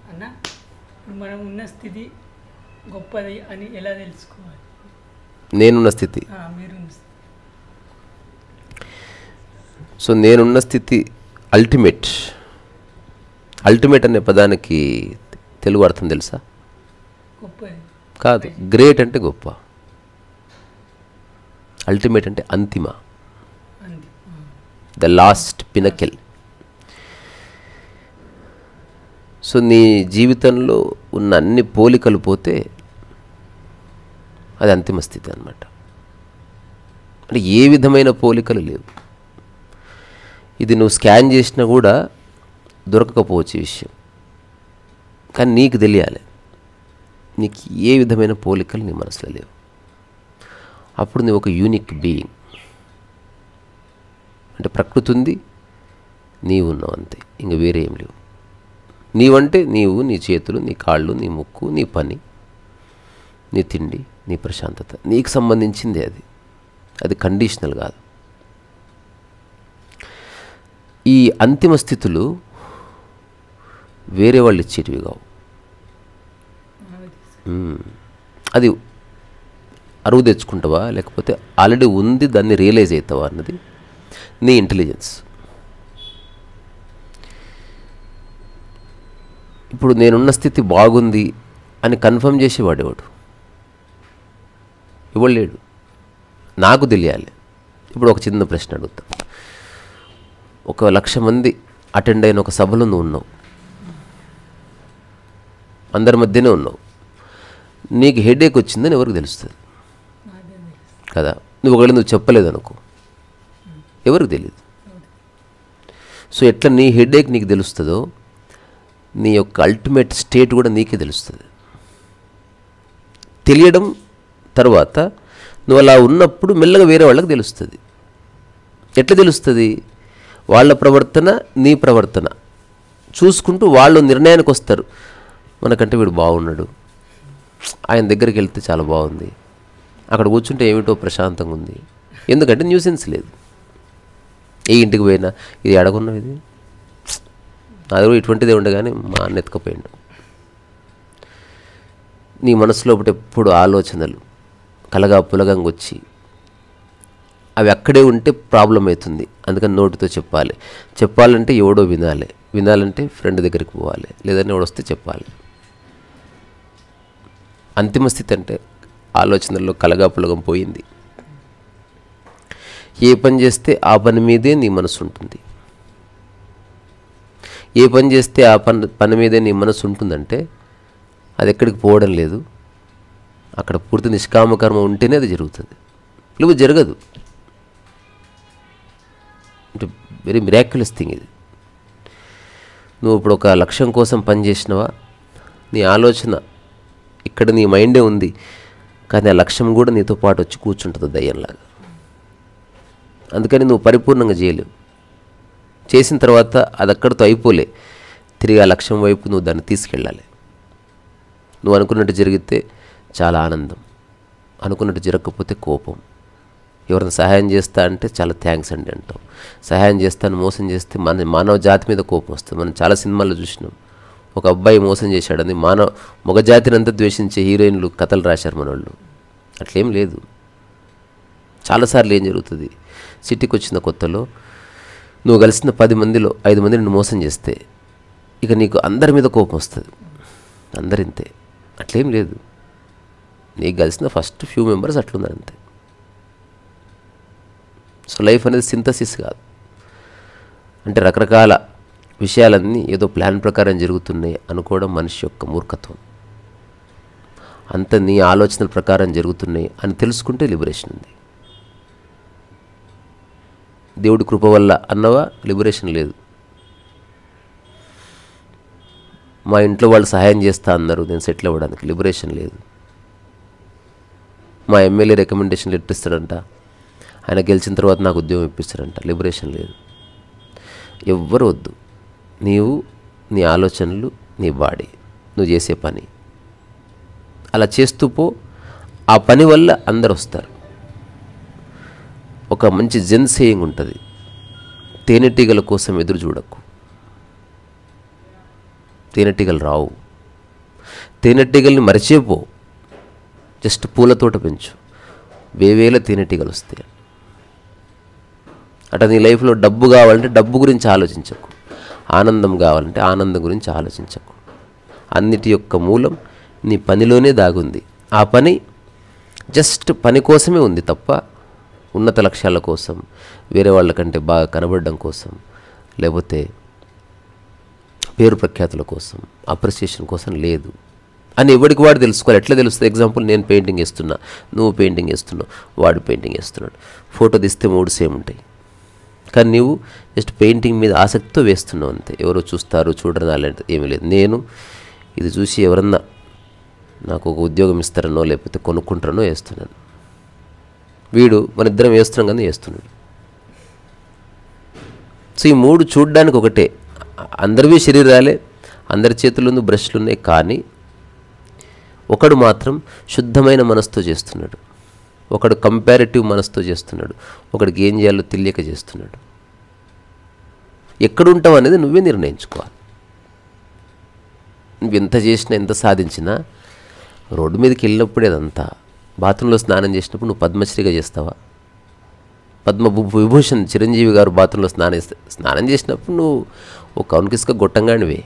అన్న మనం ఉన్న స్థితి గొప్పది అని ఎలా తెలుసుకోవాలి? నేనున్న స్థితి, మీరున్న స్థితి. సో నేనున్న స్థితి అల్టిమేట్. అల్టిమేట్ అనే పదానికి తెలుగు అర్థం తెలుసా? గొప్పది కాదు, గ్రేట్ అంటే గొప్ప. అల్టిమేట్ అంటే అంతిమ, ద లాస్ట్ పినకెల్. సో నీ జీవితంలో ఉన్న అన్ని పోలికలు పోతే అది అంతిమ స్థితి అన్నమాట. అంటే ఏ విధమైన పోలికలు లేవు. ఇది నువ్వు స్కాన్ చేసినా కూడా దొరకకపోవచ్చు ఈ విషయం, కానీ నీకు తెలియాలి నీకు ఏ విధమైన పోలికలు నీ మనసులో లేవు. అప్పుడు నువ్వు ఒక యూనిక్ బీయింగ్. అంటే ప్రకృతి ఉంది, నీవు ఉన్నావు అంతే, ఇంక వేరే ఏం లేవు. నీవంటే నీవు, నీ చేతులు, నీ కాళ్ళు, నీ ముక్కు, నీ పని, నీ తిండి, నీ ప్రశాంతత, నీకు సంబంధించింది అది. అది కండిషనల్ కాదు. ఈ అంతిమ స్థితులు వేరే వాళ్ళు ఇచ్చేటివి కావు. అది అరువు తెచ్చుకుంటావా, లేకపోతే ఆల్రెడీ ఉంది దాన్ని రియలైజ్ అవుతావా అన్నది నీ ఇంటెలిజెన్స్. ఇప్పుడు నేనున్న స్థితి బాగుంది అని కన్ఫర్మ్ చేసేవాడు ఎవడు? ఎవడు లేడు. నాకు తెలియాలి. ఇప్పుడు ఒక చిన్న ప్రశ్న అడుగుతా. 1,00,000 మంది అటెండ్ అయిన ఒక సభలో నువ్వు ఉన్నావు, అందరి మధ్యనే ఉన్నావు. నీకు హెడేక్ వచ్చిందని ఎవరికి తెలుస్తుంది కదా? నువ్వు చెప్పలేదు అనుకో, ఎవరికి తెలియదు. సో ఎట్లా నీ హెడేక్ నీకు తెలుస్తుందో, నీ యొక్క అల్టిమేట్ స్టేట్ కూడా నీకే తెలుస్తుంది. తెలియడం తర్వాత నువ్వు అలా ఉన్నప్పుడు మెల్లగా వేరే వాళ్ళకి తెలుస్తుంది. ఎట్లా తెలుస్తుంది? వాళ్ళ ప్రవర్తన, నీ ప్రవర్తన చూసుకుంటూ వాళ్ళు నిర్ణయానికి వస్తారు. మనకంటే వీడు బాగున్నాడు, ఆయన దగ్గరికి వెళ్తే చాలా బాగుంది, అక్కడ కూర్చుంటే ఏమిటో ప్రశాంతంగా ఉంది. ఎందుకంటే న్యూసెన్స్ లేదు. ఏ ఇంటికి పోయినా ఇది అడగున్నావు, ఇది అదే ఇటువంటిదే ఉండగానే మా అన్న ఎత్తుకపోయాడు. నీ మనసులో ఎప్పుడు ఆలోచనలు కలగా పులగంగా వచ్చి అవి అక్కడే ఉంటే ప్రాబ్లం అవుతుంది. అందుకని నోటితో చెప్పాలి. చెప్పాలంటే ఎవడో వినాలి, వినాలంటే ఫ్రెండ్ దగ్గరికి పోవాలి, లేదని ఎవడు వస్తే చెప్పాలి. అంతిమ స్థితి అంటే ఆలోచనల్లో కలగా పులగం పోయింది. ఏ పని చేస్తే ఆ పని మీదే నీ మనసు ఉంటుంది. ఏ పని చేస్తే ఆ పని మీదే నీ మనసు ఉంటుందంటే అది ఎక్కడికి పోవడం లేదు. అక్కడ పూర్తి నిష్కామకర్మ ఉంటేనే అది జరుగుతుంది, లేవు జరగదు. అంటే వెరీ మిరాక్యులస్ థింగ్ ఇది. నువ్వు ఇప్పుడు ఒక లక్ష్యం కోసం పని చేసినవా, నీ ఆలోచన ఇక్కడ నీ మైండే ఉంది, కానీ ఆ లక్ష్యం కూడా నీతో పాటు వచ్చి కూర్చుంటుంది దయ్యంలాగా. అందుకని నువ్వు పరిపూర్ణంగా చేయలేవు. చేసిన తర్వాత అది అక్కడితో అయిపోలే, తిరిగి ఆ లక్ష్యం వైపు నువ్వు దాన్ని తీసుకెళ్ళాలి. నువ్వు అనుకున్నట్టు జరిగితే చాలా ఆనందం, అనుకున్నట్టు జరగకపోతే కోపం. ఎవరైనా సహాయం చేస్తా అంటే చాలా థ్యాంక్స్ అండి అంటాం. సహాయం చేస్తాను మోసం చేస్తే మానవ జాతి మీద కోపం వస్తుంది. మనం చాలా సినిమాల్లో చూసినాం. ఒక అబ్బాయి మోసం చేశాడని మగ జాతిని అంతా ద్వేషించే హీరోయిన్లు కథలు రాశారు మనోళ్ళు. అట్లేం లేదు. చాలాసార్లు ఏం జరుగుతుంది, సిటీకి వచ్చిన కొత్తలో నువ్వు కలిసిన 10 మందిలో 5 మంది నిన్ను మోసం చేస్తే ఇక నీకు అందరి మీద కోపం వస్తుంది. అందరింతే. అట్లేం లేదు. నీకు కలిసిన ఫస్ట్ ఫ్యూ మెంబర్స్ అట్లున్నారు అంతే. సో లైఫ్ అనేది సింథసిస్ కాదు. అంటే రకరకాల విషయాలన్నీ ఏదో ప్లాన్ ప్రకారం జరుగుతున్నాయి అనుకోవడం మనిషి యొక్క మూర్ఖత్వం. అంత నీ ఆలోచనల ప్రకారం జరుగుతున్నాయి అని తెలుసుకుంటే లిబరేషన్ ఉంది. దేవుడి కృప వల్ల అన్నవా లిబరేషన్ లేదు. మా ఇంట్లో వాళ్ళు సహాయం చేస్తా అన్నారు నేను సెటిల్ అవ్వడానికి, లిబరేషన్ లేదు. మా ఎమ్మెల్యే రికమెండేషన్లు ఇప్పిస్తాడంట, ఆయన గెలిచిన తర్వాత నాకు ఉద్యోగం ఇప్పిస్తాడంట, లిబరేషన్ లేదు. ఎవ్వరు వద్దు. నీవు, నీ ఆలోచనలు, నీ బాడీ, నువ్వు చేసే పని అలా చేస్తూ పో. ఆ పని వల్ల అందరు వస్తారు. ఒక మంచి జెన్ సేయింగ్ ఉంటుంది, తేనెటీగల కోసం ఎదురు చూడకు. తేనెటీగలు రావు. తేనెటీగల్ని మరిచేపో, జస్ట్ పూల తోట పెంచు, వేవేల తేనెటీగలు వస్తాయి. అట్లా నీ లైఫ్లో డబ్బు కావాలంటే డబ్బు గురించి ఆలోచించకు, ఆనందం కావాలంటే ఆనందం గురించి ఆలోచించకు. అన్నిటి యొక్క మూలం నీ పనిలోనే దాగుంది. ఆ పని జస్ట్ పని కోసమే ఉంది తప్ప ఉన్నత లక్ష్యాల కోసం, వేరే వాళ్ళకంటే బాగా కనబడడం కోసం, లేకపోతే పేరు ప్రఖ్యాతుల కోసం, అప్రిసియేషన్ కోసం లేదు అని ఎవరికి వాడు తెలుసుకోవాలి. ఎట్లా తెలుస్తుంది? ఎగ్జాంపుల్, నేను పెయింటింగ్ వేస్తున్నా, నువ్వు పెయింటింగ్ వేస్తున్నావు, వాడు పెయింటింగ్ వేస్తున్నాడు. ఫోటో తీస్తే 3 సేమ్ ఉంటాయి, కానీ నువ్వు జస్ట్ పెయింటింగ్ మీద ఆసక్తితో వేస్తున్నావు అంతే. ఎవరో చూస్తారు చూడరు అలాంటి ఏమీ లేదు. నేను ఇది చూసి ఎవరన్నా నాకు ఒక ఉద్యోగం ఇస్తారనో లేకపోతే కొనుక్కుంటారనో వేస్తున్నాను. వీడు మన ఇద్దరం వేస్తున్నాం కానీ వేస్తున్నాడు. సో ఈ 3 చూడ్డానికి ఒకటే. అందరివి శరీరాలే, అందరి చేతుల్లో బ్రష్లు ఉన్నాయి, కానీ ఒకడు మాత్రం శుద్ధమైన మనసుతో చేస్తున్నాడు, ఒకడు కంపారిటివ్ మనసుతో చేస్తున్నాడు, ఒకడికి ఏం చేయాలో తెలియక చేస్తున్నాడు. ఎక్కడుంటావు అనేది నువ్వే నిర్ణయించుకోవాలి. నువ్వు ఎంత చేసినా ఎంత సాధించినా రోడ్డు మీదకి వెళ్ళినప్పుడే అదంతా. బాత్రూంలో స్నానం చేసినప్పుడు నువ్వు పద్మశ్రీగా చేస్తావా? విభూషణ్ చిరంజీవి గారు బాత్రూంలో స్నానం చేసినప్పుడు నువ్వు ఒక కౌన్కిస్క గొట్టంగానివే.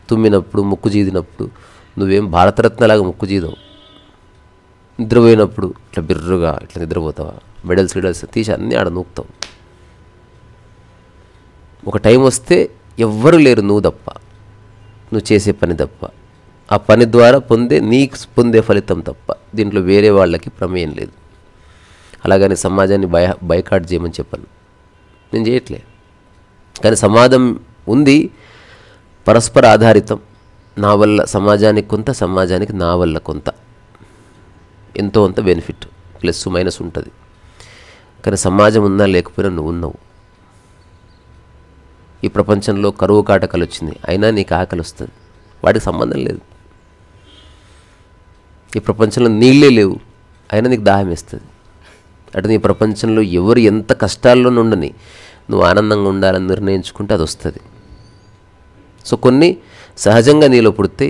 తుమ్మినప్పుడు, ముక్కు చీదినప్పుడు నువ్వేం భారతరత్నలాగా ముక్కు చీదవు. నిద్రపోయినప్పుడు ఇట్లా బిర్రుగా ఇట్లా నిద్రపోతావా? మెడల్స్ తీసి అన్నీ ఆడ నూకుతావు. ఒక టైం వస్తే ఎవ్వరు లేరు నువ్వు తప్ప, నువ్వు చేసే పని తప్ప, ఆ పని ద్వారా నీకు పొందే ఫలితం తప్ప దీంట్లో వేరే వాళ్ళకి ప్రమేయం లేదు. అలాగని సమాజాన్ని బైకాట్ చేయమని చెప్పను, నేను చేయట్లే. కానీ సమాజం ఉంది, పరస్పర ఆధారితం. నా వల్ల సమాజానికి కొంత, సమాజానికి నా వల్ల కొంత, ఎంతో అంత బెనిఫిట్, ప్లస్ మైనస్ ఉంటుంది. కానీ సమాజం ఉన్నా లేకపోయినా నువ్వు ఉన్నావు. ఈ ప్రపంచంలో కరువు కాటకాలు వచ్చింది, అయినా నీకు ఆకలి వస్తుంది, వాటికి సంబంధం లేదు. ఈ ప్రపంచంలో నీళ్ళే లేవు, అయినా నీకు దాహం వేస్తుంది. అంటే నీ ప్రపంచంలో ఎవరు ఎంత కష్టాల్లో నుండని నువ్వు ఆనందంగా ఉండాలని నిర్ణయించుకుంటే అది వస్తుంది. సో కొన్ని సహజంగా నీలో పుడితే,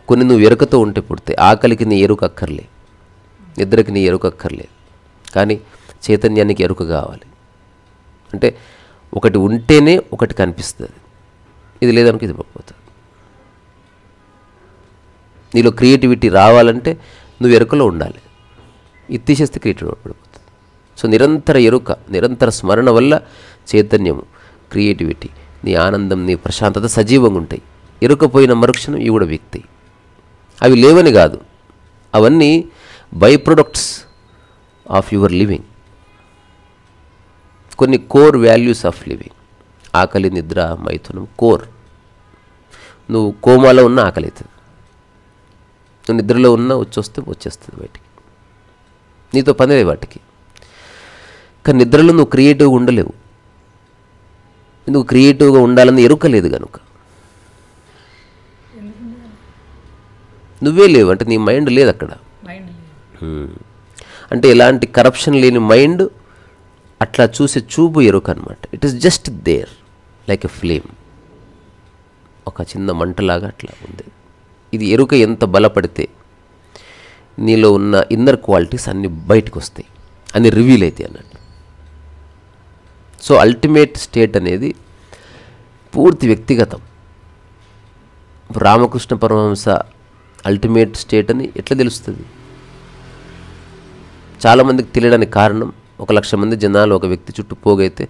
కొన్ని నువ్వు ఎరుకతో ఉంటే పుడతాయి. ఆకలికి నీ ఎరుక అక్కర్లే, నిద్రకి నీ ఎరుక అక్కర్లేదు, కానీ చైతన్యానికి ఎరుక కావాలి. అంటే ఒకటి ఉంటేనే ఒకటి కనిపిస్తుంది, ఇది లేదనుకో ఇది పడిపోతుంది. నీలో క్రియేటివిటీ రావాలంటే నువ్వు ఎరుకలో ఉండాలి, ఇది తీసేస్తే క్రియేటివిటీ పడిపోతుంది. సో నిరంతర ఎరుక, నిరంతర స్మరణ వల్ల చైతన్యము, క్రియేటివిటీ, నీ ఆనందం, నీ ప్రశాంతత సజీవంగా ఉంటాయి. ఎరుకపోయిన మరుక్షణం ఇవి కూడా వ్యక్తి. అవి లేవని కాదు, అవన్నీ by products of your living, కొన్ని కోర్ వాల్యూస్ ఆఫ్ లివింగ్. ఆకలి, నిద్ర, మైథునం కోర్. నువ్వు కోమాలో ఉన్న ఆకలి అవుతుంది, నువ్వు నిద్రలో ఉన్నా వచ్చేస్తుంది బయటికి, నీతో పనిలే వాటికి. కానీ నిద్రలో నువ్వు క్రియేటివ్గా ఉండలేవు, నువ్వు క్రియేటివ్గా ఉండాలని ఎరుక లేదు కనుక. నువ్వే లేవు అంటే నీ మైండ్ లేదు అక్కడ. అంటే ఎలాంటి కరప్షన్ లేని మైండ్, అట్లా చూసే చూపు ఎరుక అనమాట. It is just there like a flame, ఒక చిన్న మంటలాగా అట్లా ఉంది. ఇది ఎరుక ఎంత బలపడితే నీలో ఉన్న ఇన్నర్ క్వాలిటీస్ అన్నీ బయటకు వస్తాయి, అన్నీ రివీల్ అవుతాయి అన్నట్టు. సో అల్టిమేట్ స్టేట్ అనేది పూర్తి వ్యక్తిగతం. రామకృష్ణ పరమహంస అల్టిమేట్ స్టేట్ అని ఎట్లా తెలుస్తుంది? చాలామందికి తెలియడానికి కారణం, 1,00,000 మంది జనాలు ఒక వ్యక్తి చుట్టూ పోగైతే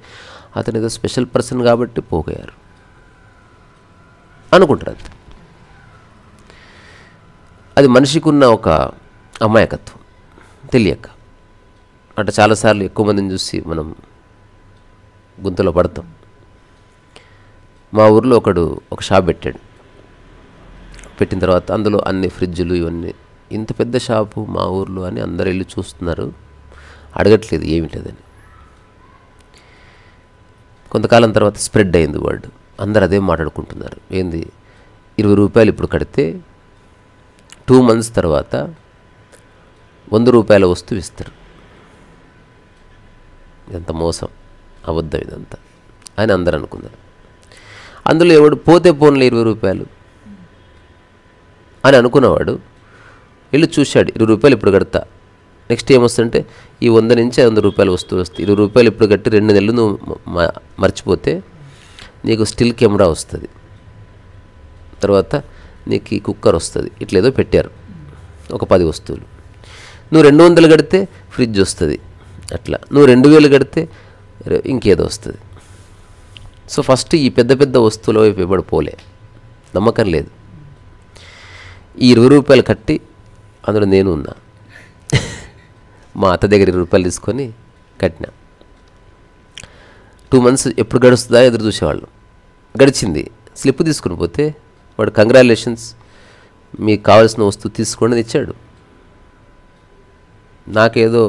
అతను ఏదో స్పెషల్ పర్సన్ కాబట్టి పోగయ్యారు అనుకుంటారు. అంతే. అది మనిషికి ఉన్న ఒక అమాయకత్వం, తెలియక. అంటే చాలాసార్లు ఎక్కువ మందిని చూసి మనం గుంతలో పడతాం. మా ఊర్లో ఒక షాప్ పెట్టిన తర్వాత అందులో అన్ని ఫ్రిడ్జులు ఇవన్నీ, ఇంత పెద్ద షాపు మా ఊర్లో అని అందరు వెళ్ళి చూస్తున్నారు, అడగట్లేదు ఏమిటదని. కొంతకాలం తర్వాత స్ప్రెడ్ అయింది వర్డ్, అందరు అదే మాట్లాడుకుంటున్నారు. ఏంది, 20 రూపాయలు ఇప్పుడు కడితే 2 months తర్వాత 100 రూపాయల వస్తువు ఇస్తారు. ఇదంతా మోసం, అబద్ధం ఇదంతా అని అందరూ అనుకున్నారు. అందులో ఎవడు పోతే పోన్లే 20 రూపాయలు అని అనుకున్నవాడు వెళ్ళి చూశాడు, 20 రూపాయలు ఇప్పుడు కడతా, నెక్స్ట్ ఏమొస్తుందంటే ఈ 100 నుంచి 100 రూపాయలు వస్తాయి. 20 రూపాయలు ఇప్పుడు కట్టి 2 నెలలు నువ్వు మర్చిపోతే నీకు స్టిల్ కెమెరా వస్తుంది, తర్వాత నీకు ఈ కుక్కర్ వస్తుంది, ఇట్లేదో పెట్టారు ఒక 10 వస్తువులు. నువ్వు 200 కడితే ఫ్రిడ్జ్ వస్తుంది, అట్లా నువ్వు 2000 కడితే ఇంకేదో వస్తుంది. సో ఫస్ట్ ఈ పెద్ద పెద్ద వస్తువుల వైపు ఎవడు పోలే, నమ్మకం లేదు. ఈ 20 రూపాయలు కట్టి అందులో నేను ఉన్నా, మా అత్త దగ్గర 20 రూపాయలు తీసుకొని కట్టినా. 2 months ఎప్పుడు గడుస్తుందా ఎదురు చూసేవాళ్ళం. గడిచింది, స్లిప్ తీసుకుని పోతే వాడు కంగ్రాచులేషన్స్ మీకు కావాల్సిన వస్తువు తీసుకోండి ఇచ్చాడు. నాకేదో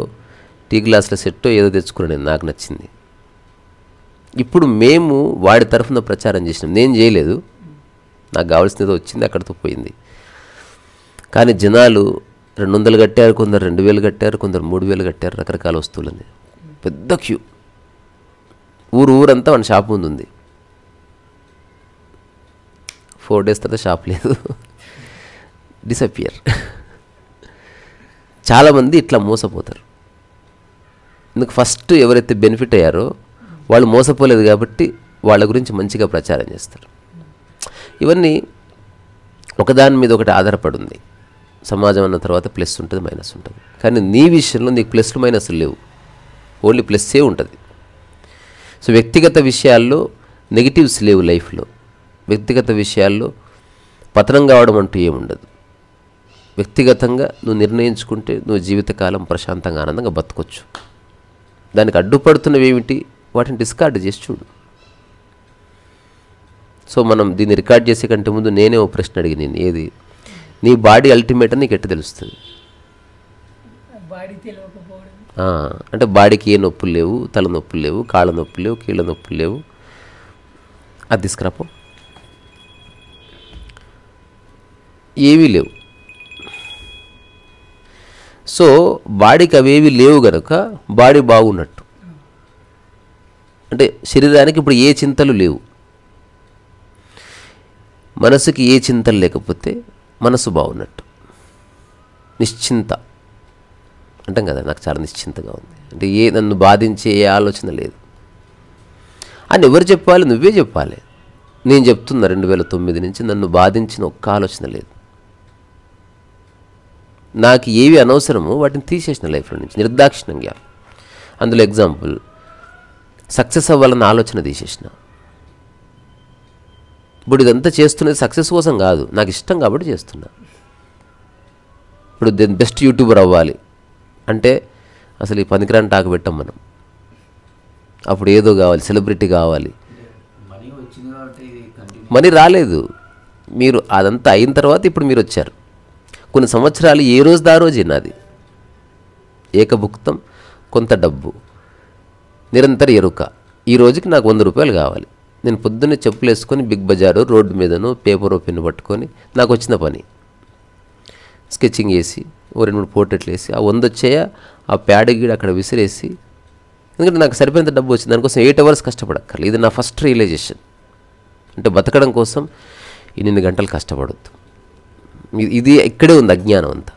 టీ గ్లాసుల సెట్టో ఏదో తెచ్చుకున్నాను నేను, నాకు నచ్చింది. ఇప్పుడు మేము వాడి తరఫున ప్రచారం చేసినాం, నేను చేయలేదు, నాకు కావాల్సిన ఏదో వచ్చింది అక్కడితో పోయింది. కానీ జనాలు 200 కట్టారు, కొందరు 2000 కట్టారు, కొందరు 3000 కట్టారు, రకరకాల వస్తువులని. పెద్ద క్యూ, ఊరంతా మన షాప్ ముందు ఉంది. 4 days తర్వాత షాప్ లేదు, డిసపియర్. చాలామంది ఇట్లా మోసపోతారు. ఎందుకు ఫస్ట్ ఎవరైతే బెనిఫిట్ అయ్యారో వాళ్ళు మోసపోలేదు కాబట్టి వాళ్ళ గురించి మంచిగా ప్రచారం చేస్తారు. ఇవన్నీ ఒకదాని మీద ఒకటి ఆధారపడి ఉంది. సమాజం అన్న తర్వాత ప్లస్ ఉంటుంది, మైనస్ ఉంటుంది. కానీ నీ విషయంలో నీకు ప్లస్లు మైనస్లు లేవు, ఓన్లీ ప్లస్సే ఉంటుంది. సో వ్యక్తిగత విషయాల్లో నెగిటివ్స్ లేవు లైఫ్లో. వ్యక్తిగత విషయాల్లో పతనం కావడం అంటూ ఏముండదు. వ్యక్తిగతంగా నువ్వు నిర్ణయించుకుంటే నువ్వు జీవితకాలం ప్రశాంతంగా ఆనందంగా బతకొచ్చు. దానికి అడ్డుపడుతున్నవి ఏమిటి, వాటిని డిస్కార్డ్ చేసి చూడు. సో మనం దీన్ని రికార్డ్ చేసే కంటే ముందు నేనే ఓ ప్రశ్న అడిగి, నేను ఏది నీ బాడీ అల్టిమేట్ అని నీకు ఎట్ట తెలుస్తుంది? అంటే బాడీకి ఏ నొప్పులు లేవు, తల నొప్పులు లేవు, కాళ్ళ నొప్పులు లేవు, కీళ్ళ నొప్పులు లేవు, అది తీసుకురాపో, ఏవీ లేవు. సో బాడీకి అవేవి లేవు గనక బాడీ బాగున్నట్టు. అంటే శరీరానికి ఇప్పుడు ఏ చింతలు లేవు, మనసుకి ఏ చింతలు లేకపోతే మనసు బాగున్నట్టు. నిశ్చింత అంటాం కదా, నాకు చాలా నిశ్చింతగా ఉంది అంటే నన్ను బాధించే ఏ ఆలోచన లేదు అని ఎవరు చెప్పాలి? నువ్వే చెప్పాలి. నేను చెప్తున్నా 2009 నుంచి నన్ను బాధించిన ఒక్క ఆలోచన లేదు. నాకు ఏవి అనవసరమో వాటిని తీసేసిన లైఫ్లో నుంచి నిర్దాక్షిణ్యంగా. అందులో ఎగ్జాంపుల్, సక్సెస్ అవ్వాలన్న ఆలోచన తీసేసిన. ఇప్పుడు ఇదంతా చేస్తున్నది సక్సెస్ కోసం కాదు, నాకు ఇష్టం కాబట్టి చేస్తున్నా. ఇప్పుడు బెస్ట్ యూట్యూబర్ అవ్వాలి అంటే అసలు ఈ పనికిరాని టాకు పెట్టాం మనం. అప్పుడు ఏదో కావాలి, సెలబ్రిటీ కావాలి. మనీ రాలేదు, మీరు అదంతా అయిన తర్వాత ఇప్పుడు మీరు వచ్చారు. కొన్ని సంవత్సరాలు ఏ రోజు దా రోజే నాది ఏకభుక్తం, కొంత డబ్బు, నిరంతర ఎరుక. ఈ రోజుకి నాకు 100 రూపాయలు కావాలి. నేను పొద్దున్నే చెప్పులు వేసుకొని బిగ్ బజారు రోడ్డు మీదనో పేపర్ పెన్ను పట్టుకొని నాకు వచ్చిన పని స్కెచింగ్ వేసి ఓ 2-3 పోర్ట్రేట్లు వేసి ఆ 100 వచ్చాయా ఆ ప్యాడ్ గీడ అక్కడ విసిరేసి, ఎందుకంటే నాకు సరిపోయేంత డబ్బు వచ్చింది, దానికోసం 8 hours కష్టపడక్కర్లేదు. ఇది నా ఫస్ట్ రియలైజేషన్. అంటే బతకడం కోసం 8 గంటలు కష్టపడద్దు. ఇది ఇక్కడే ఉంది అజ్ఞానం అంతా.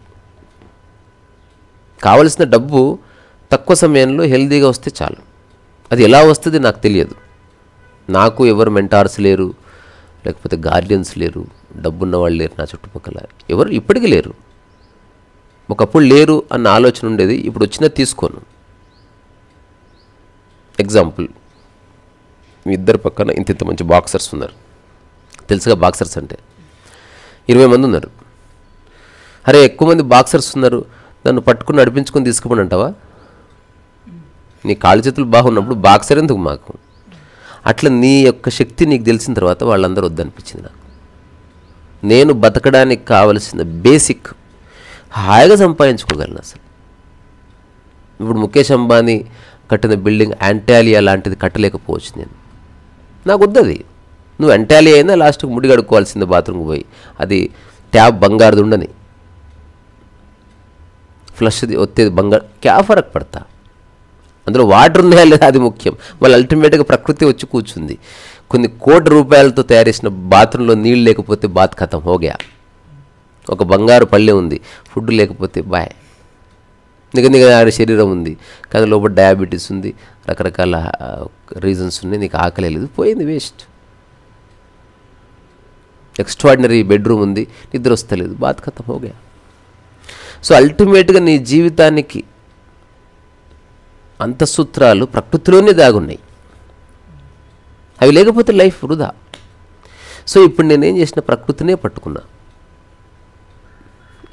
కావలసిన డబ్బు తక్కువ సమయంలో హెల్తీగా వస్తే చాలు. అది ఎలా వస్తుంది నాకు తెలియదు. నాకు ఎవరు మెంటార్స్ లేరు, లేకపోతే గార్డియన్స్ లేరు, డబ్బున్న వాళ్ళు లేరు నా చుట్టుపక్కల, ఎవరు ఇప్పటికీ లేరు. ఒకప్పుడు లేరు అన్న ఆలోచన ఉండేది, ఇప్పుడు వచ్చినా తీసుకోను. ఎగ్జాంపుల్, మీ ఇద్దరు పక్కన ఇంత మంచి బాక్సర్స్ ఉన్నారు, తెలుసుగా బాక్సర్స్ అంటే 20 మంది ఉన్నారు. అరే ఎక్కువ మంది బాక్సర్స్ ఉన్నారు, నన్ను పట్టుకుని నడిపించుకొని తీసుకుపోండి అంటావా? నీ కాళ్ళు చేతులు బాగున్నప్పుడు బాక్సర్ ఎందుకు మాకు? అట్లా నీ యొక్క శక్తి నీకు తెలిసిన తర్వాత వాళ్ళందరూ వద్దనిపించింది నాకు. నేను బతకడానికి కావలసిన బేసిక్ హాయిగా సంపాదించుకోగలను. అసలు ఇప్పుడు ముఖేష్ అంబానీ కట్టిన బిల్డింగ్ యాంటాలియా లాంటిది కట్టలేకపోవచ్చు నేను, నాకు వద్దది. నువ్వు యాంటాలియా అయినా లాస్ట్కి ముడి కడుక్కోవాల్సిందే బాత్రూమ్కి పోయి, అది ట్యాప్ బంగారుది ఉండని, ఫ్లష్ది ఒత్తేది బంగారు, క్యా ఫరక్ పడతా. అందులో వాటర్ ఉన్నాయా లేదా అది ముఖ్యం. మళ్ళీ అల్టిమేట్గా ప్రకృతి వచ్చి కూర్చుంది. కొన్ని కోట్ల రూపాయలతో తయారు చేసిన బాత్రూంలో నీళ్ళు లేకపోతే బాత్ ఖతం హోగా. ఒక బంగారు పళ్ళె ఉంది, ఫుడ్ లేకపోతే బాయ్. నీకు ఆడే శరీరం ఉంది కానీ లోపల డయాబెటీస్ ఉంది, రకరకాల రీజన్స్ ఉన్నాయి, నీకు ఆకలి లేదు, పోయింది, వేస్ట్. ఎక్స్ట్రాడినరీ బెడ్రూమ్ ఉంది, నిద్ర వస్తలేదు, బాత్ ఖతం హోగా. సో అల్టిమేట్గా నీ జీవితానికి అంతఃసూత్రాలు ప్రకృతిలోనే దాగున్నాయి. అవి లేకపోతే లైఫ్ వృధా. సో ఇప్పుడు నేనేం చేసిన, ప్రకృతినే పట్టుకున్నా.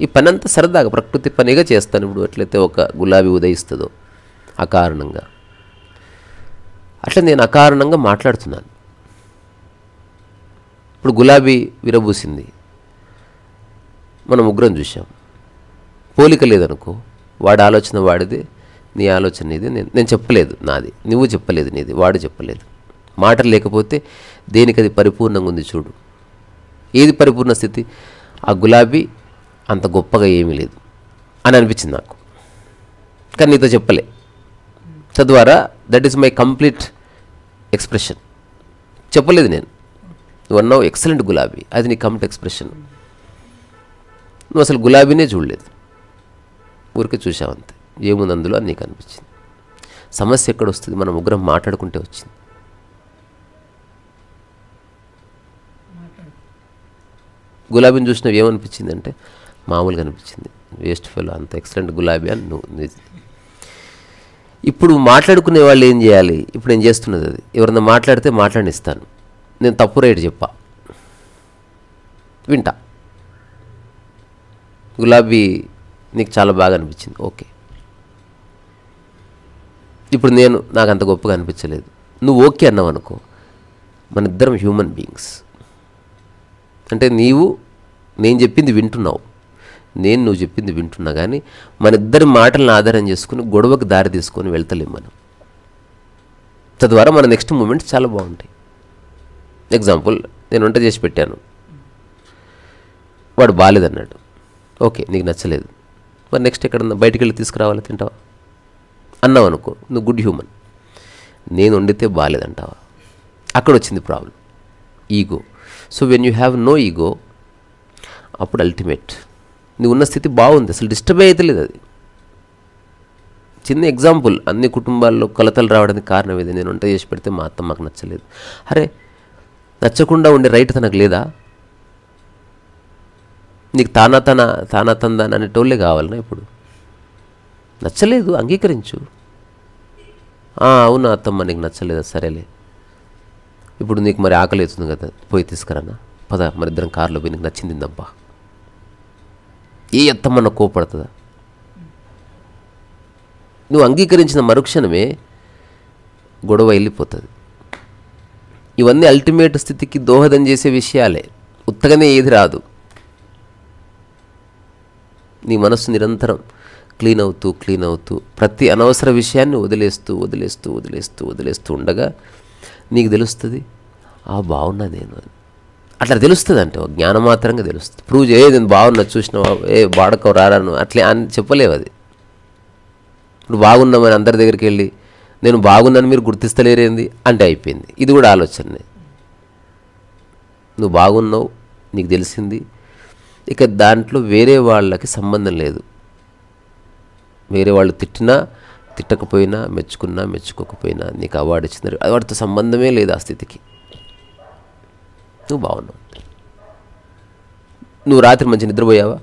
ఈ పని అంతా సరదాగా ప్రకృతి పనిగా చేస్తాను. ఇప్పుడు ఎట్లయితే ఒక గులాబీ ఉదయిస్తుందో అకారణంగా, అట్లా నేను అకారణంగా మాట్లాడుతున్నాను. ఇప్పుడు గులాబీ విరబూసింది, మనం ముగ్గురం చూసాం. పోలిక లేదనుకో, వాడి ఆలోచన వాడిదే, నీ ఆలోచన నీది. నేను చెప్పలేదు నాది, నువ్వు చెప్పలేదు నీది, వాడు చెప్పలేదు. మాటలు లేకపోతే దేనికి అది పరిపూర్ణంగా ఉంది చూడు. ఏది పరిపూర్ణ స్థితి? ఆ గులాబీ అంత గొప్పగా ఏమీ లేదు అని అనిపించింది నాకు, కానీ నీతో చెప్పలే. తద్వారా that is my complete expression. చెప్పలేదు నేను, నువ్వు అన్నావు ఎక్సలెంట్ గులాబీ, అది నీ కంప్లీట్ ఎక్స్ప్రెషన్. నువ్వు అసలు గులాబీనే చూడలేదు, ఊరికే చూసావు అంతే. ఏముంది అందులో అని నీకు అనిపించింది. సమస్య ఎక్కడ వస్తుంది? మనం ముగ్గురం మాట్లాడుకుంటే వచ్చింది. గులాబీని చూసినవి ఏమనిపించింది అంటే మామూలుగా అనిపించింది, వేస్ట్ ఫెలో, అంత ఎక్సలెంట్ గులాబీ అని నువ్వు. ఇప్పుడు మాట్లాడుకునే వాళ్ళు ఏం చేయాలి? ఇప్పుడు నేను చేస్తున్నది అది. ఎవరన్నా మాట్లాడితే మాట్లాడిస్తాను, నేను తప్పు రేటు చెప్పా, వింటా. గులాబీ నీకు చాలా బాగా అనిపించింది, ఓకే. ఇప్పుడు నాకు అంత గొప్పగా అనిపించలేదు, నువ్వు ఓకే అన్నావు అనుకో, మన ఇద్దరం హ్యూమన్ బీయింగ్స్. అంటే నేను చెప్పింది వింటున్నావు, నువ్వు చెప్పింది వింటున్నా, కానీ మన ఇద్దరి మాటలను ఆధారం చేసుకుని గొడవకు దారి తీసుకొని వెళ్తలేం మనం. తద్వారా మన నెక్స్ట్ మూమెంట్స్ చాలా బాగుంటాయి. ఎగ్జాంపుల్, నేను వంట చేసి పెట్టాను, వాడు బాగాలేదన్నాడు, ఓకే, నీకు నచ్చలేదు, మరి నెక్స్ట్ ఎక్కడన్నా బయటికి వెళ్ళి తీసుకురావాలి, తింటావా అన్నావు అనుకో, నువ్వు గుడ్ హ్యూమన్. నేను వండితే బాగాలేదంటావా? అక్కడ వచ్చింది problem, ego. So when you have no ego, అప్పుడు అల్టిమేట్ నువ్వు ఉన్న స్థితి బాగుంది, అసలు డిస్టర్బ్ అవుతలేదు. అది చిన్న ఎగ్జాంపుల్. అన్ని కుటుంబాల్లో కలతలు రావడానికి కారణం ఇది. నేను వంట చేసి పెడితే మా అత్త మాకు నచ్చలేదు. అరే, నచ్చకుండా ఉండే రైట్ తనకు లేదా? నీకు తానా తందాన అనేటోళ్ళే కావాలన్నా? ఇప్పుడు నచ్చలేదు, అంగీకరించు. అవునా అత్తమ్మ, నీకు నచ్చలేదా, సరేలే. ఇప్పుడు నీకు మరి ఆకలి అవుతుంది కదా, పోయి తీసుకురానా, పద మరి ఇద్దరం కారులో పోయి, నీకు నచ్చింది తిందబ్బా. ఏ అత్తమ్మన్న కోపడుతుందా? నువ్వు అంగీకరించిన మరుక్షణమే గొడవ వెళ్ళిపోతుంది. ఇవన్నీ అల్టిమేట్ స్థితికి దోహదం చేసే విషయాలే, ఉత్తగానే ఏది రాదు. నీ మనస్సు నిరంతరం క్లీన్ అవుతూ ప్రతి అనవసర విషయాన్ని వదిలేస్తూ ఉండగా నీకు తెలుస్తుంది, బాగున్నా నేను అని. అట్లా తెలుస్తుంది, అంటే జ్ఞానమాత్రంగా తెలుస్తుంది. ప్రూవ్ నేను బాగున్నా, చూసినావా, వాడకం రాను అట్లే అని చెప్పలేవు. అది ఇప్పుడు బాగున్నామని అందరి దగ్గరికి వెళ్ళి నేను బాగున్నాను మీరు గుర్తిస్తలేరేంది అంటే అయిపోయింది. ఇది కూడా ఆలోచనే. నువ్వు బాగున్నావు, నీకు తెలిసింది, ఇక దాంట్లో వేరే వాళ్ళకి సంబంధం లేదు. వేరే వాళ్ళు తిట్టినా తిట్టకపోయినా, మెచ్చుకోకపోయినా, నీకు అవార్డు ఇచ్చినారు, వాటితో సంబంధమే లేదు ఆ స్థితికి. నువ్వు బాగున్నావు. నువ్వు రాత్రి మంచి నిద్రపోయావా?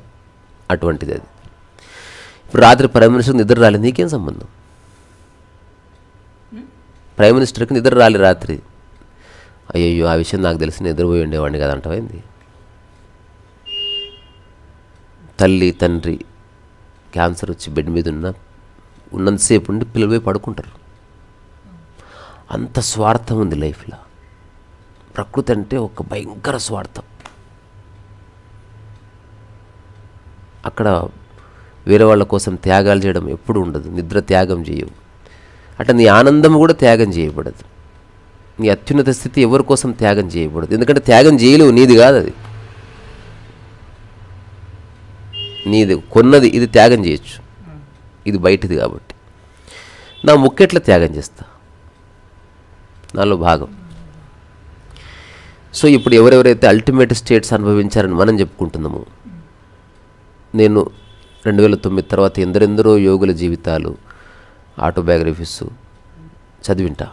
అటువంటిది అది. ఇప్పుడు రాత్రి ప్రైమ్ మినిస్టర్కి నిద్ర రాలేదు, నీకేం సంబంధం? ప్రైమ్ మినిస్టర్కి నిద్ర రాలేదు రాత్రి, అయ్యో ఆ విషయం నాకు తెలిసి నిద్రపోయి ఉండేవాడిని కదా అంటమైంది. తల్లి తండ్రి క్యాన్సర్ వచ్చి బెడ్ మీద ఉన్నంతసేపు ఉండి పిల్లలు పోయి పడుకుంటారు. అంత స్వార్థం ఉంది లైఫ్లో. ప్రకృతి అంటే ఒక భయంకర స్వార్థం. అక్కడ వేరే వాళ్ళ కోసం త్యాగాలు చేయడం ఎప్పుడు ఉండదు. నిద్ర త్యాగం చేయవు, అట్లా నీ ఆనందం కూడా త్యాగం చేయబడదు. నీ అత్యున్నత స్థితి ఎవరి కోసం త్యాగం చేయబడదు, ఎందుకంటే త్యాగం చేయలేవు, నీది కాదు అది. నీది కొన్నది, ఇది త్యాగం చేయొచ్చు, ఇది బయటిది. కాబట్టి నా ముక్కు ఎట్లా త్యాగం చేస్తా, నాలో భాగం. సో ఇప్పుడు ఎవరెవరైతే అల్టిమేట్ స్టేట్స్ అనుభవించారని మనం చెప్పుకుంటున్నాము, నేను 2009 తర్వాత ఎందరెందరో యోగుల జీవితాలు ఆటోబయోగ్రఫీస్ చదివింటా,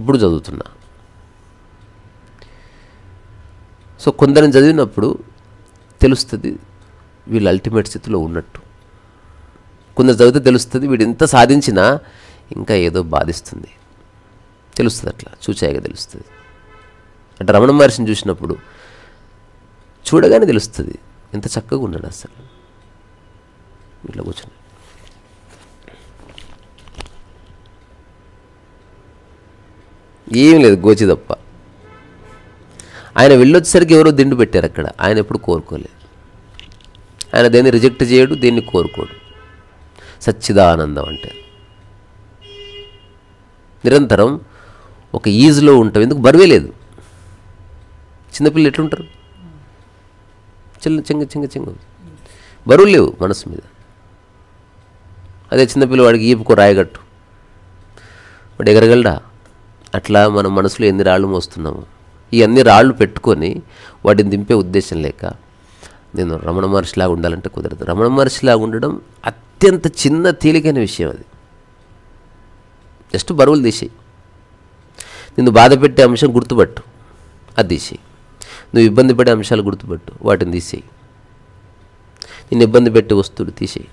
ఇప్పుడు చదువుతున్నా. సో కొందరిని చదివినప్పుడు తెలుస్తుంది వీళ్ళు అల్టిమేట్ స్థితిలో ఉన్నట్టు. కొందరు చదివితే తెలుస్తుంది వీడు ఎంత సాధించినా ఇంకా ఏదో బాధిస్తుంది, తెలుస్తుంది. అట్లా చూచాయిగా తెలుస్తుంది. అంటే రమణ మహర్షిని చూసినప్పుడు చూడగానే తెలుస్తుంది ఎంత చక్కగా ఉన్నాడు అసలు. ఇట్లా కూర్చొని ఏం లేదు, గోచి తప్ప. ఆయన వెళ్ళొచ్చేసరికి ఎవరో దిండు పెట్టారు అక్కడ, ఆయన ఎప్పుడు కోరుకోలేదు. ఆయన దేన్ని రిజెక్ట్ చేయడు, దేన్ని కోరుకోడు. సచ్చిదానందం అంటే నిరంతరం ఒక ఈజ్లో ఉంటాం. ఎందుకు బరువే లేదు. చిన్నపిల్లలు ఎట్లుంటారు, చెంగ చెంగ చెంగ, బరువు లేవు మనసు మీద. అదే చిన్నపిల్లవాడికి ఈపుకో రాయగట్టు, వాడు ఎగరగలడా? అట్లా మన మనసులో ఎన్ని రాళ్ళు మోస్తున్నాము. ఈ అన్ని రాళ్ళు పెట్టుకొని వాటిని దింపే ఉద్దేశం లేక నేను రమణ మహర్షిలాగా ఉండాలంటే కుదరదు. రమణ మహర్షిలాగా ఉండడం అత్యంత చిన్న తేలికైన విషయం. అది జస్ట్ బరువులు తీసేయి. నిన్ను బాధ పెట్టే అంశం గుర్తుపట్టు, అది తీసేయి. నువ్వు ఇబ్బంది పడే అంశాలు గుర్తుపట్టు, వాటిని తీసేయి. నిన్ను ఇబ్బంది పెట్టే వస్తువులు తీసేయి.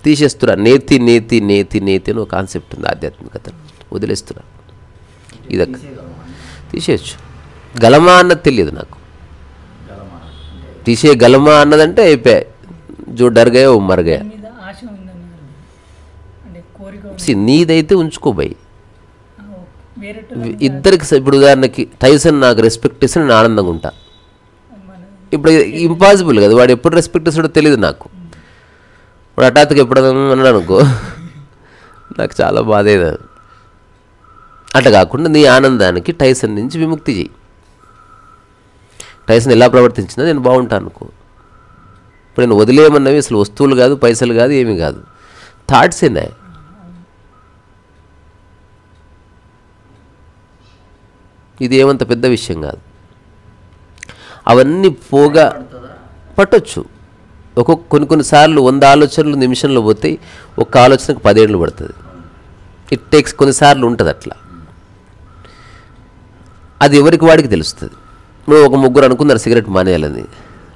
తీసేస్తురా. నేతి నేతి నేతి నేతి అని ఒక కాన్సెప్ట్ ఉంది ఆధ్యాత్మికత. వదిలేస్తురా. ఇదక్క తీసేయచ్చు. గలమా అన్నది తెలియదు నాకు. తీసే గలమా అన్నదంటే అయిపోయా, జో డర్గయా ఓ మరగయా. నీదైతే ఉంచుకోబోయి ఇద్దరికి. ఇప్పుడు ఉదాహరణకి టైసన్ నాకు రెస్పెక్ట్ ఇస్తే నేను ఆనందంగా ఉంటా. ఇప్పుడు ఇంపాసిబుల్ కదా, వాడు ఎప్పుడు రెస్పెక్ట్ ఇస్తాడో తెలియదు నాకు. వాడు హఠాత్తుగా ఎప్పుడన్నా అన్నాడు అనుకో, నాకు చాలా బాధ అయ్యేది. అట్లా కాకుండా నీ ఆనందానికి టైసన్ నుంచి విముక్తి చేయి. టైసన్ ఎలా ప్రవర్తించినా నేను బాగుంటాను అనుకో. ఇప్పుడు నేను వదిలేయమన్నవి అసలు వస్తువులు కాదు, పైసలు కాదు, ఏమీ కాదు, థాట్సేనా. ఇది ఏమంత పెద్ద విషయం కాదు. అవన్నీ పోగా పట్టొచ్చు. కొన్నిసార్లు 100 ఆలోచనలు నిమిషంలో పోతాయి, ఒక్క ఆలోచనకు 10 ఏళ్ళు పడుతుంది. ఇట్ టేక్స్ కొన్నిసార్లు ఉంటుంది అట్లా. అది ఎవరికి వాడికి తెలుస్తుంది. నువ్వు ఒక ముగ్గురు అనుకున్నారు సిగరెట్ మానేయాలని,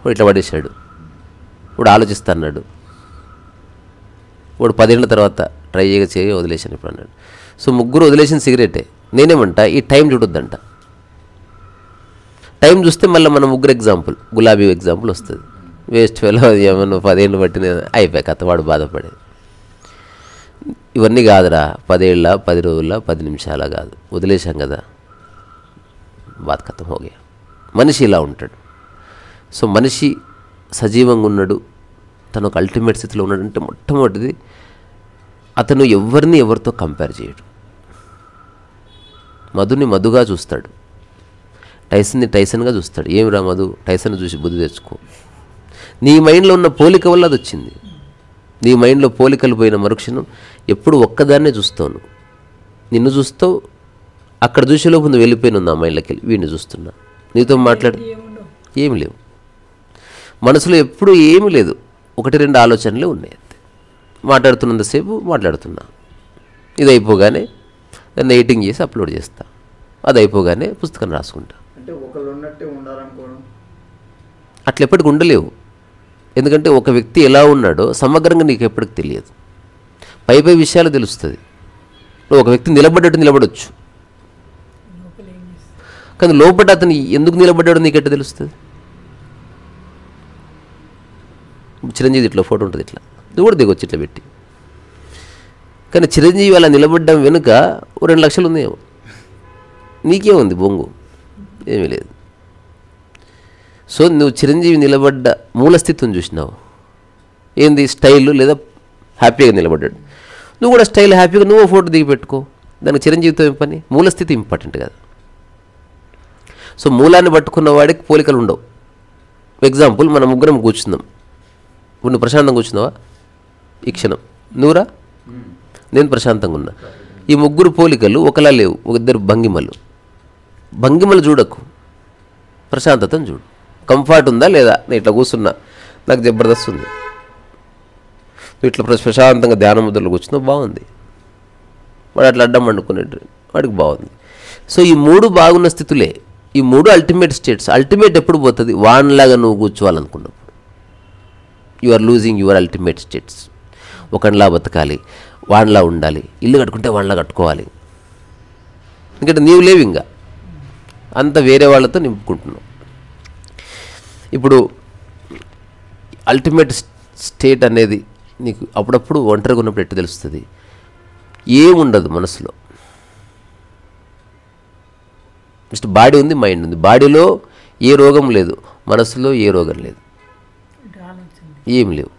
వాడు ఇట్లా పడేసాడు. వాడు ఆలోచిస్తా అన్నాడు. వాడు 10 ఏళ్ళ తర్వాత ట్రై చేయ వదిలేసాను ఇప్పుడు అన్నాడు. సో ముగ్గురు వదిలేసిన సిగరెటే. నేనేమంటా ఈ టైం చూడొద్దంట. టైం చూస్తే మళ్ళీ మన ముగ్గురు ఎగ్జాంపుల్, గులాబీ ఎగ్జాంపుల్ వస్తుంది. వేస్ట్ ఫెలో ఏమన్నా 10 ఏళ్ళు పట్టిన అయిపోయాక అత్త వాడు బాధపడేది. ఇవన్నీ కాదురా, 10 ఏళ్ళ 10 రోజుల 10 నిమిషాల కాదు, వదిలేశాం కదా, బాధ కథం హోగే. మనిషి ఇలా ఉంటాడు. సో మనిషి సజీవంగా ఉన్నాడు, తను ఒక అల్టిమేట్ స్థితిలో ఉన్నాడంటే మొట్టమొదటిది అతను ఎవరితో కంపేర్ చేయడు. మధుని మధుగా చూస్తాడు, టైసన్ని టైసన్గా చూస్తాడు. ఏమిరా మధు, టైసన్ చూసి బుద్ధి తెచ్చుకో. నీ మైండ్లో ఉన్న పోలిక వల్ల అది వచ్చింది. నీ మైండ్లో పోలికలు పోయిన మరుక్షణం ఎప్పుడు ఒక్కదాన్నే చూస్తావు. నిన్ను చూస్తావు, అక్కడ చూసేలోపు నువ్వు వెళ్ళిపోయినావు నా మైండ్లోకి వెళ్ళి. వీడిని చూస్తున్నా, నీతో మాట్లాడు, ఏమి లేవు మనసులో, ఎప్పుడు ఏమీ లేదు. 1-2 ఆలోచనలే ఉన్నాయి. మాట్లాడుతున్నంతసేపు మాట్లాడుతున్నా. ఇది అయిపోగానే దాన్ని ఎడిటింగ్ చేసి అప్లోడ్ చేస్తా. అది అయిపోగానే పుస్తకం రాసుకుంటా. అట్లా ఎప్పటికి ఉండలేవు. ఎందుకంటే ఒక వ్యక్తి ఎలా ఉన్నాడో సమగ్రంగా నీకు ఎప్పటికి తెలియదు. పై విషయాలు తెలుస్తుంది. నువ్వు ఒక వ్యక్తి నిలబడొచ్చు, కానీ లోపల అతను ఎందుకు నిలబడ్డాడో నీకు ఎట్లా తెలుస్తుంది? చిరంజీవి ఇట్లా ఫోటో ఉంటుంది, ఇట్లా నువ్వు కూడా దిగొచ్చు ఇట్లా పెట్టి. కానీ చిరంజీవి అలా నిలబడ్డం వెనుక 2 లక్షలు ఉన్నాయేమో. నీకేముంది బొంగు? ఏమీ లేదు. సో నువ్వు చిరంజీవి నిలబడ్డ మూలస్థితిని చూసినావు. ఏంది? స్టైల్ లేదా హ్యాపీగా నిలబడ్డాడు. నువ్వు కూడా స్టైల్ హ్యాపీగా నువ్వు ఫోటో దిగి పెట్టుకో. దానికి చిరంజీవితో ఏం పని? మూలస్థితి ఇంపార్టెంట్ కదా. సో మూలాన్ని పట్టుకున్న వాడికి పోలికలు ఉండవు. ఎగ్జాంపుల్, మన ముగ్గురం కూర్చుందాం. ఇప్పుడు నువ్వు ప్రశాంతంగా కూర్చున్నావా ఈ క్షణం? నువ్వురా నేను ప్రశాంతంగా ఉన్నా. ఈ ముగ్గురు పోలికలు ఒకలా లేవు, ఇద్దరు భంగిమలు చూడకు, ప్రశాంతతను చూడు. కంఫర్ట్ ఉందా లేదా? నేను ఇట్లా కూర్చున్నా, నాకు జబర్దస్త్ ఉంది, నువ్వు ఇట్లా ప్రశాంతంగా ధ్యాన ముద్రలో కూర్చున్నావు, బాగుంది. వాడు అట్లా అడ్డం వండుకునేట్టు వాడికి బాగుంది. సో ఈ మూడు బాగున్న స్థితులే, ఈ మూడు అల్టిమేట్ స్టేట్స్. అల్టిమేట్ ఎప్పుడు పోతుంది? వాన్లాగా నువ్వు కూర్చోవాలనుకున్నప్పుడు you are losing your ultimate states. ఒకనిలా బతకాలి, వాన్లా ఉండాలి, ఇల్లు కట్టుకుంటే వాన్లా కట్టుకోవాలి, ఎందుకంటే నీవు లేవు, ఇంకా అంత వేరే వాళ్ళతో నింపుకుంటున్నావు. ఇప్పుడు అల్టిమేట్ స్టేట్ అనేది నీకు అప్పుడప్పుడు ఒంటరిగా ఉన్నప్పుడు ఎట్టు తెలుస్తుంది? ఏముండదు మనసులో, జస్ట్ బాడీ ఉంది, మైండ్ ఉంది. బాడీలో ఏ రోగం లేదు, మనసులో ఏ రోగం లేదు, ఏం లేవు.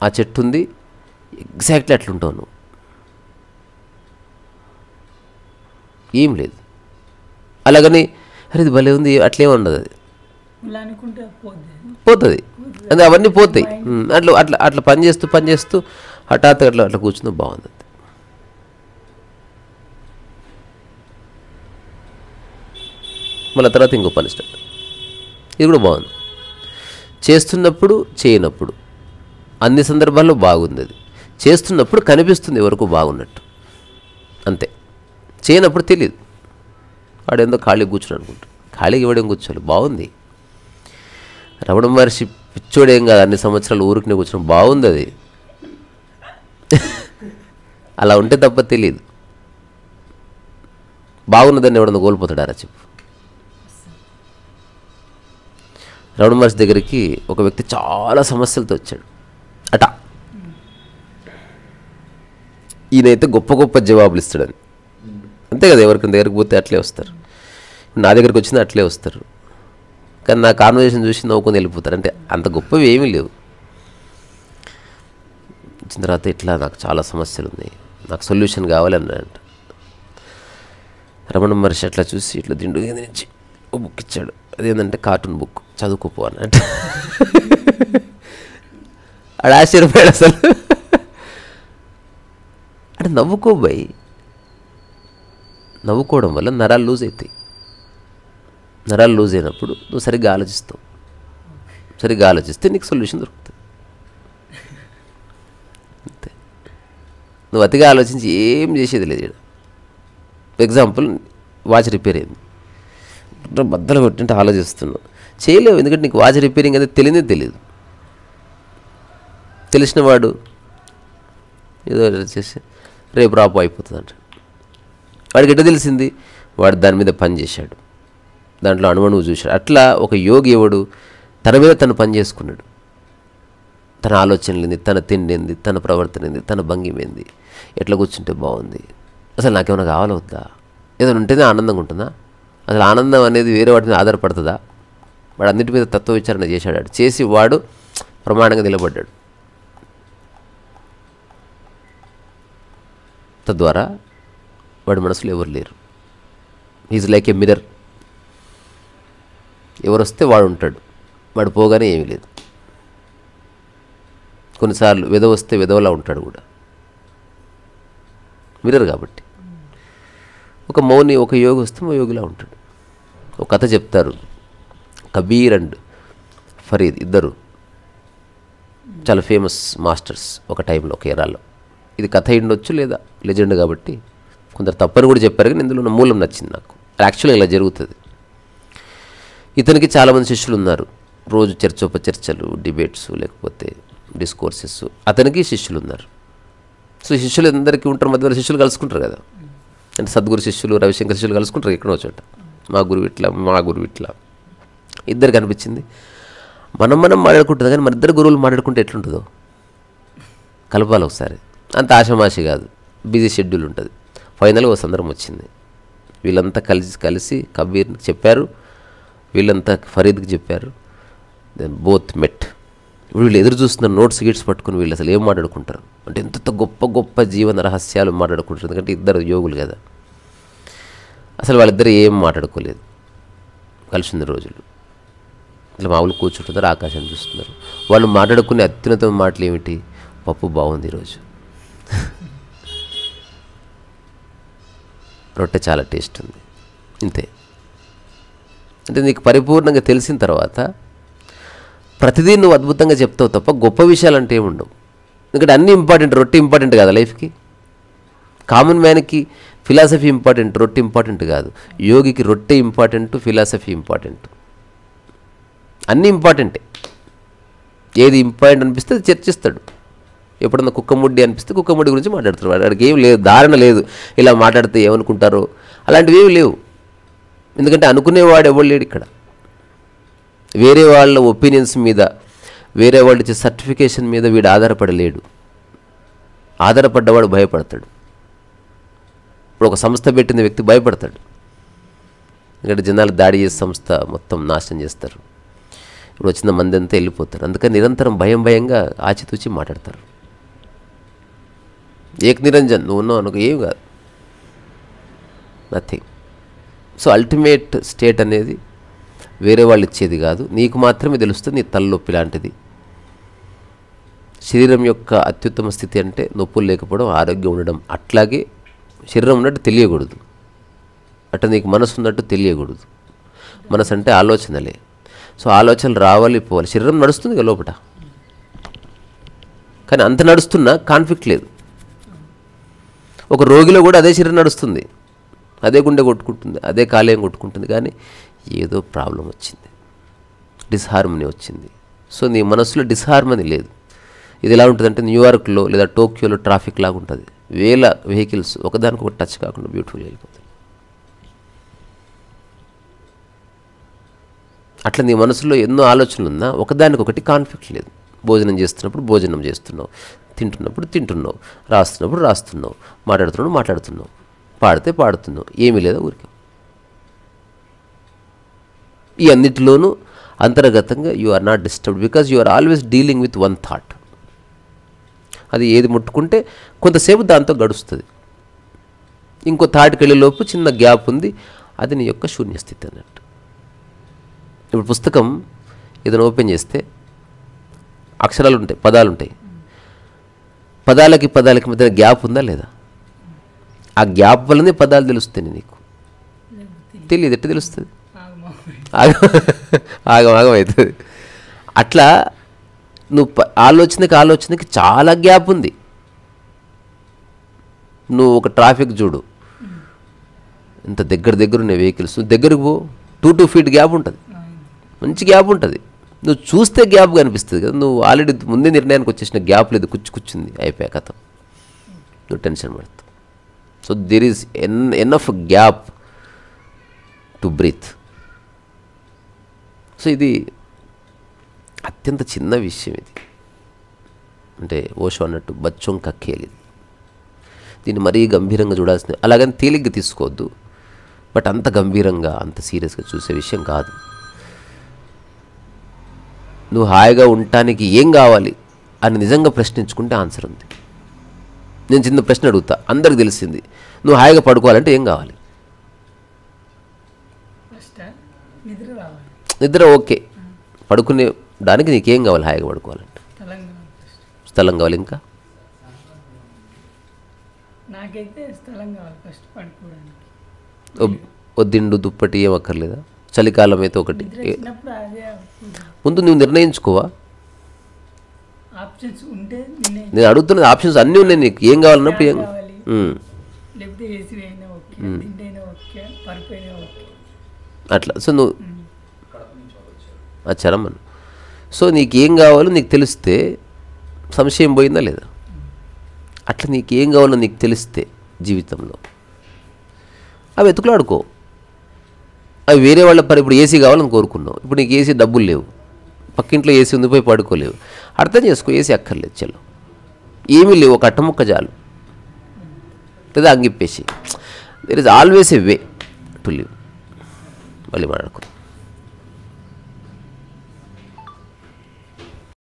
ఆ చెట్టు ఉంది, ఎగ్జాక్ట్లీ అట్లుంటావు నువ్వు, ఏం లేదు. అలాగని అరే ఇది భలే ఉంది అట్లే ఉండదు, అది పోతుంది, అంటే అవన్నీ పోతాయి. అట్లా అట్లా అట్లా పని చేస్తూ హఠాత్ అట్లా కూర్చున్నా బాగుంది. మళ్ళీ తర్వాత ఇంకో పని స్టార్ట్, ఇది కూడా బాగుంది. చేస్తున్నప్పుడు చేయనప్పుడు అన్ని సందర్భాల్లో బాగుంది. అది చేస్తున్నప్పుడు కనిపిస్తుంది ఎవరికి బాగున్నట్టు, అంతే. చేయనప్పుడు తెలియదు. వాడేందో ఖాళీగా కూర్చొని అనుకుంటాడు, ఖాళీగా ఇవ్వడం కూర్చోవాలి, బాగుంది. రమణ మహర్షి పిచ్చోడేం కాదు, అన్ని సంవత్సరాలు ఊరికి కూర్చొని బాగుంది. అది అలా ఉంటే తప్ప తెలియదు. బాగున్నదాన్ని ఎవడన్నా కోల్పోతాడారా చెప్పు? రమణ మహర్షి దగ్గరికి ఒక వ్యక్తి చాలా సమస్యలతో వచ్చాడు అట. ఈయనైతే గొప్ప గొప్ప జవాబులు ఇస్తాడని, అంతే కదా, ఎవరికైనా దగ్గరికి పోతే అట్లే వస్తారు. నా దగ్గరికి వచ్చినా అట్లే వస్తారు, కానీ నా కాన్వర్జేషన్ చూసి నవ్వుకొని వెళ్ళిపోతారు. అంటే అంత గొప్పవి ఏమీ లేవు. వచ్చిన తర్వాత ఇట్లా నాకు చాలా సమస్యలు ఉన్నాయి, నాకు సొల్యూషన్ కావాలి అన్నాడంట. రమణ మహర్షి అట్లా చూసి ఇట్లా దిండు నుంచి ఓ బుక్ ఇచ్చాడు. అదేంటంటే కార్టూన్ బుక్, చదువుకోపో అన్నట్ట. ఆడ ఆశ్చర్యపోయాడు అసలు. అంటే నవ్వుకోబోయి, నవ్వుకోవడం వల్ల నరాలు లూజ్ అవుతాయి. నరాలు లూజ్ అయినప్పుడు నువ్వు సరిగ్గా ఆలోచిస్తావు, సరిగ్గా ఆలోచిస్తే నీకు సొల్యూషన్ దొరుకుతుంది. అంతే, నువ్వు అతిగా ఆలోచించి ఏం చేసేది లేదు. ఎగ్జాంపుల్, వాచ్ రిపేర్ అయింది, బద్దలు కొట్టింటే ఆలోచిస్తున్నావు, చేయలేవు. ఎందుకంటే నీకు వాచ్ రిపేరింగ్ అనేది తెలియదు. తెలిసిన వాడు ఏదో చేసి రేపు రాపు అయిపోతుంది అంట. వాడికి ఎట్లా తెలిసింది? వాడు దాని మీద పని చేశాడు, దాంట్లో అణువణువు చూశాడు. అట్లా ఒక యోగి ఎవడు తన మీద తను పని చేసుకున్నాడు. తన ఆలోచనలేంది, తన తిండి ఏంది, తన ప్రవర్తన ఏంది, తన భంగిమ ఏంది, ఎట్లా కూర్చుంటే బాగుంది, అసలు నాకేమైనా కావాలా వద్దా, ఏదైనా ఉంటేనే ఆనందంగా ఉంటుందా, అసలు ఆనందం అనేది వేరే వాటి మీద ఆధారపడుతుందా? వాడు అన్నిటి మీద తత్వ విచారణ చేశాడు. చేసి వాడు ప్రమాణంగా నిలబడ్డాడు. తద్వారా వాడి మనసులో ఎవరు లేరు. Is like a mirror. ఎవరు వస్తే వాడు ఉంటాడు, వాడు పోగానే ఏమీ లేదు. కొన్నిసార్లు వెధవ వస్తే వెధవలా ఉంటాడు కూడా, మిర్రర్ కాబట్టి. ఒక మౌని, ఒక యోగి వస్తే మా యోగిలా ఉంటాడు. ఒక కథ చెప్తారు, కబీర్ అండ్ ఫరీద్ ఇద్దరు చాలా ఫేమస్ మాస్టర్స్ ఒక టైంలో, ఒక ఎరాలో. ఇది కథ ఉండొచ్చు లేదా లెజెండ్ కాబట్టి కొందరు తప్పని కూడా చెప్పారు, కానీ ఇందులో ఉన్న మూలం నచ్చింది నాకు. యాక్చువల్గా ఇలా జరుగుతుంది. ఇతనికి చాలామంది శిష్యులు ఉన్నారు, రోజు చర్చోపచర్చలు, డిబేట్స్, లేకపోతే డిస్కోర్సెస్. అతనికి శిష్యులు ఉన్నారు. సో శిష్యులు అందరికీ ఉంటారు, మధ్య శిష్యులు కలుసుకుంటారు కదా. అంటే సద్గురు శిష్యులు, రవిశంకర్ శిష్యులు కలుసుకుంటారు ఎక్కడో చోట. మా గురువు ఇట్లా ఇద్దరికి అనిపించింది, మనం మాట్లాడుకుంటుంది, కానీ మన ఇద్దరు గురువులు మాట్లాడుకుంటే ఎట్లుంటుందో కలపాలి ఒకసారి. అంత ఆషమాషి కాదు, బిజీ షెడ్యూల్ ఉంటుంది. ఫైనల్గా ఒక సందర్భం వచ్చింది. వీళ్ళంతా కలిసి కబీర్కి చెప్పారు, వీళ్ళంతా ఫరీద్కి చెప్పారు. దెన్ బోత్ మెట్. వీళ్ళు ఎదురు చూస్తున్నారు నోట్స్ గిట్స్ పట్టుకుని, వీళ్ళు అసలు ఏం మాట్లాడుకుంటారు అంటే ఎంత గొప్ప గొప్ప జీవన రహస్యాలు మాట్లాడుకుంటారు. ఎందుకంటే ఇద్దరు యోగులు కదా. అసలు వాళ్ళిద్దరు ఏం మాట్లాడుకోలేదు కలిసిన రోజులు. ఇట్లా మామూలు కూర్చుంటున్నారు, ఆకాశం చూస్తున్నారు. వాళ్ళు మాట్లాడుకునే అత్యున్నత మాటలు ఏమిటి? పప్పు బాగుంది ఈరోజు, రొట్టె చాలా టేస్ట్ ఉంది, ఇంతే. అంటే నీకు పరిపూర్ణంగా తెలిసిన తర్వాత ప్రతిదీ నువ్వు అద్భుతంగా చెప్తావు తప్ప గొప్ప విషయాలు అంటే ఏముండవు. ఎందుకంటే అన్నీ ఇంపార్టెంట్, రొట్టె ఇంపార్టెంట్ కదా లైఫ్కి. కామన్ మ్యాన్కి ఫిలాసఫీ ఇంపార్టెంట్, రొట్టె ఇంపార్టెంట్ కాదు. యోగికి రొట్టె ఇంపార్టెంట్, ఫిలాసఫీ ఇంపార్టెంట్, అన్నీ ఇంపార్టెంటే. ఏది ఇంపార్టెంట్ అనిపిస్తే అది చర్చిస్తాడు. ఎప్పుడన్నా కుక్కముడ్డి అనిపిస్తే కుక్కముడ్డి గురించి మాట్లాడుతాడు. వాడికి ఏం లేదు, ధారణ లేదు ఇలా మాట్లాడితే ఏమనుకుంటారో, అలాంటివి ఏమి లేవు. ఎందుకంటే అనుకునేవాడు ఎవడు లేడు ఇక్కడ. వేరే వాళ్ళ ఒపీనియన్స్ మీద, వేరే వాళ్ళు ఇచ్చే సర్టిఫికేషన్ మీద వీడు ఆధారపడలేడు. ఆధారపడ్డవాడు భయపడతాడు. ఇప్పుడు ఒక సంస్థ పెట్టిన వ్యక్తి భయపడతాడు, ఎందుకంటే జనాలు దాడి చేసే సంస్థ మొత్తం నాశనం చేస్తారు. ఇప్పుడు వచ్చిన మంది అంతా వెళ్ళిపోతారు. అందుకని నిరంతరం భయంగా ఆచితూచి మాట్లాడతారు. ఏక్ నిరంజన్, నువ్వు ఉన్నావు అనుకో ఏం కాదు, నథింగ్. సో అల్టిమేట్ స్టేట్ అనేది వేరే వాళ్ళు ఇచ్చేది కాదు, నీకు మాత్రమే తెలుస్తుంది. నీ తలనొప్పి లాంటిది. శరీరం యొక్క అత్యుత్తమ స్థితి అంటే నొప్పులు లేకపోవడం, ఆరోగ్యం ఉండడం. అట్లాగే శరీరం ఉన్నట్టు తెలియకూడదు, అట్లా నీకు మనసు ఉన్నట్టు తెలియకూడదు. మనసు అంటే ఆలోచనలే. సో ఆలోచనలు రావాలి, పోవాలి. శరీరం నడుస్తుంది కదా లోపల, కానీ అంత నడుస్తున్నా కాన్ఫ్లిక్ట్ లేదు. ఒక రోగిలో కూడా అదే శరీరం నడుస్తుంది, అదే గుండె కొట్టుకుంటుంది, అదే కాలేయం కొట్టుకుంటుంది, కానీ ఏదో ప్రాబ్లం వచ్చింది, డిస్హార్మనీ వచ్చింది. సో నీ మనసులో డిస్హార్మనీ లేదు. ఇది ఎలా ఉంటుందంటే న్యూయార్క్లో లేదా టోక్యోలో ట్రాఫిక్ లాగా ఉంటుంది. వేల వెహికల్స్ ఒకదానికొకటి టచ్ కాకుండా బ్యూటిఫుల్గా వెళ్ళిపోతాయి. అట్లా నీ మనసులో ఎన్నో ఆలోచనలు ఉన్నా ఒకదానికొకటి కాన్ఫ్లిక్ట్ లేదు. భోజనం చేస్తున్నప్పుడు భోజనం చేస్తున్నావు, తింటున్నప్పుడు తింటున్నావు, రాస్తున్నప్పుడు రాస్తున్నావు, మాట్లాడుతున్నావు, పాడితే పాడుతున్నావు, ఏమీ లేదా ఊరికే. ఈ అన్నిటిలోనూ అంతర్గతంగా you are not disturbed, because you are always dealing with one thought. అది ఏది ముట్టుకుంటే కొంతసేపు దాంతో గడుస్తుంది, ఇంకో థాట్కి వెళ్ళేలోపు చిన్న గ్యాప్ ఉంది, అది నీ యొక్క శూన్యస్థితి అన్నట్టు. ఇప్పుడు పుస్తకం ఏదైనా ఓపెన్ చేస్తే అక్షరాలు ఉంటాయి, పదాలు ఉంటాయి. పదాలకి మధ్య గ్యాప్ ఉందా లేదా? ఆ గ్యాప్ వల్లనే పదాలు తెలుస్తాయి నీకు. తెలియదు, ఎట్లా తెలుస్తుంది? ఆగం అవుతుంది. అట్లా నువ్వు ఆలోచనకి చాలా గ్యాప్ ఉంది. నువ్వు ఒక ట్రాఫిక్ చూడు, ఇంత దగ్గర ఉన్న వెహికల్స్, నువ్వు దగ్గరకు పో, 2 feet గ్యాప్ ఉంటుంది, మంచి గ్యాప్ ఉంటుంది. నువ్వు చూస్తే గ్యాప్ కనిపిస్తుంది కదా, నువ్వు ఆల్రెడీ ముందే నిర్ణయానికి వచ్చేసిన గ్యాప్ లేదు, కూర్చుంది, అయిపోయా కథ, నువ్వు టెన్షన్ పడతావు. So there is enough gap to breathe. So ఇది అత్యంత చిన్న విషయం. ఇది అంటే ఓషో అన్నట్టు బచ్చోం కక్కేది. దీన్ని మరీ గంభీరంగా చూడాల్సింది, అలాగని తేలిగ్గా తీసుకోవద్దు, బట్ అంత గంభీరంగా అంత సీరియస్గా చూసే విషయం కాదు. నువ్వు హాయిగా ఉండటానికి ఏం కావాలి అని నిజంగా ప్రశ్నించుకుంటే ఆన్సర్ ఉంది. నేను చిన్న ప్రశ్న అడుగుతా, అందరికి తెలిసింది, నువ్వు హాయిగా పడుకోవాలంటే ఏం కావాలి? నిద్ర ఓకే, పడుకునే దానికి నీకేం కావాలి? హాయిగా పడుకోవాలంటే స్థలం కావాలి. ఇంకా దిండు దుప్పటి ఏం అక్కర్లేదా? చలికాలం అయితే ఒకటి. ముందు నువ్వు నిర్ణయించుకోవా? నేను అడుగుతున్నది ఆప్షన్స్ అన్నీ ఉన్నాయి నీకు, ఏం కావాలన్నప్పుడు ఏం అట్లా. సో నువ్వు చరమను. సో నీకేం కావాలో నీకు తెలిస్తే సంశయం పోయిందా లేదా? అట్లా నీకేం కావాలో నీకు తెలిస్తే జీవితంలో అవి వెతుకులాడుకో. అవి వేరే వాళ్ళ ఇప్పుడు ఏసీ కావాలని కోరుకున్నావు, ఇప్పుడు నీకు ఏసీ డబ్బులు లేవు, పక్కింట్లో ఏసీ ఉంది, పోయి పడుకోలేవు, అర్థం చేసుకో, ఏసీ అక్కర్లేదు, చలో ఏమీ లేవు, ఒక అట్టముక్క చాలు, లేదా అంగిప్పేసి. There is always a way to live. మళ్ళీ మాట్లాడుకో.